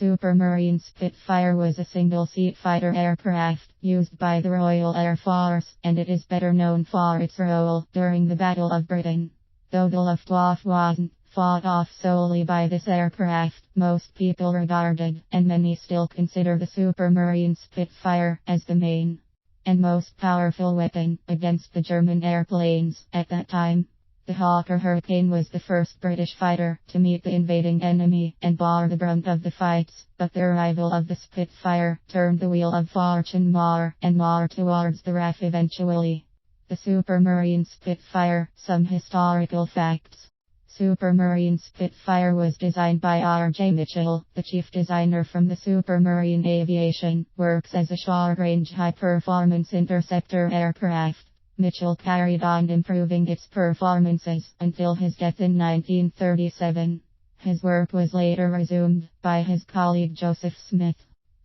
Supermarine Spitfire was a single-seat fighter aircraft used by the Royal Air Force, and it is better known for its role during the Battle of Britain. Though the Luftwaffe wasn't fought off solely by this aircraft, most people regarded, and many still consider, the Supermarine Spitfire as the main and most powerful weapon against the German airplanes at that time. The Hawker Hurricane was the first British fighter to meet the invading enemy and bore the brunt of the fights, but the arrival of the Spitfire turned the wheel of fortune more and more towards the RAF eventually. The Supermarine Spitfire. Some historical facts. Supermarine Spitfire was designed by R.J. Mitchell, the chief designer from the Supermarine Aviation Works, as a short-range high-performance interceptor aircraft. Mitchell carried on improving its performances until his death in 1937. His work was later resumed by his colleague Joseph Smith.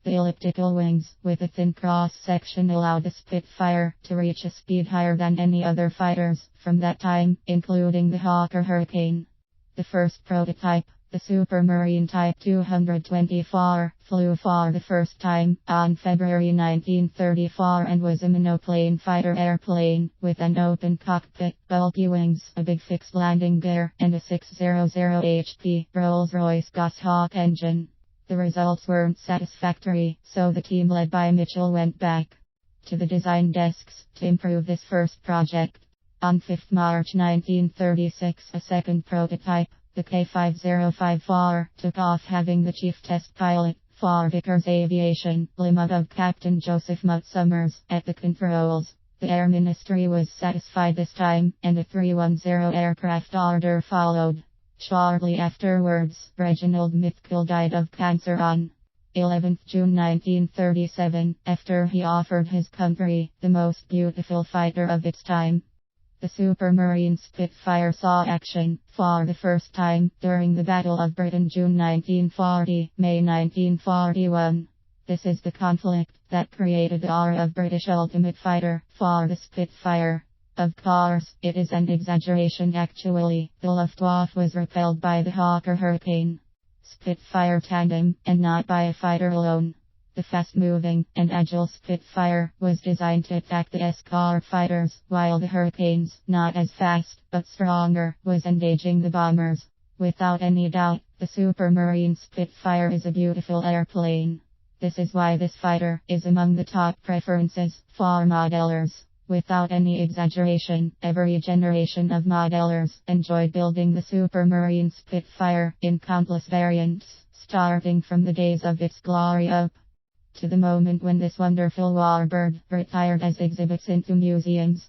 The elliptical wings, with a thin cross-section, allowed the Spitfire to reach a speed higher than any other fighters from that time, including the Hawker Hurricane. The first prototype, the Supermarine Type 224, flew for the first time on February 1934 and was a monoplane fighter airplane with an open cockpit, bulky wings, a big fixed landing gear, and a 600 HP Rolls-Royce Goshawk engine. The results weren't satisfactory, so the team led by Mitchell went back to the design desks to improve this first project. On 5 March 1936, a second prototype, the K5054, took off, having the chief test pilot for Vickers Aviation Limited, Captain Joseph Mutt Summers, at the controls. The Air Ministry was satisfied this time, and a 310 aircraft order followed. Shortly afterwards, Reginald Mithkill died of cancer on 11 June 1937, after he offered his country the most beautiful fighter of its time. The Supermarine Spitfire saw action for the first time during the Battle of Britain, June 1940, May 1941. This is the conflict that created the aura of British ultimate fighter for the Spitfire. Of course, it is an exaggeration actually. The Luftwaffe was repelled by the Hawker Hurricane Spitfire tandem, and not by a fighter alone. The fast-moving and agile Spitfire was designed to attack the escort fighters, while the Hurricanes, not as fast but stronger, was engaging the bombers. Without any doubt, the Supermarine Spitfire is a beautiful airplane. This is why this fighter is among the top preferences for modelers. Without any exaggeration, every generation of modelers enjoyed building the Supermarine Spitfire in countless variants, starting from the days of its glory up to the moment when this wonderful warbird retired as exhibits into museums.